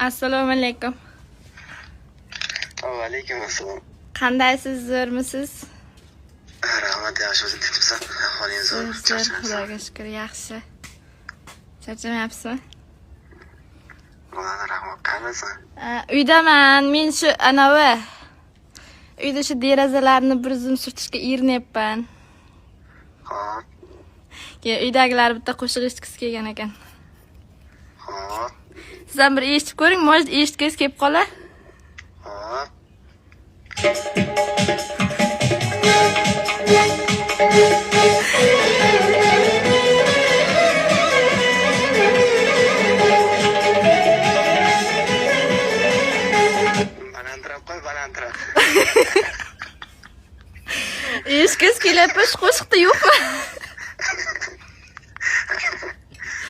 Assalomu alaykum. Va alaykum assalom. Qandaysiz, zo'rmisiz? Rahmat, yaxshi o'zing tinchmisan? Ahvolingiz zo'rmi? Zo'r, Xudoga shukr, yaxshi. Charchamayapsizmi? Mana rahmat, qayerdasan? Uydaman. Men shu anavi uyda shu derazalarni bir zum surtishga erinayapman. Xo'p. Keyin uydagilar bitta qo'shiq eshitgisi kelgan ekan. Xo'p. Siz ham bir eshitib ko'ring, может eshitgingiz kelib qolar. Xo'p. Eshitgingiz kelyapti, shu qo'shiqda yo'qmi?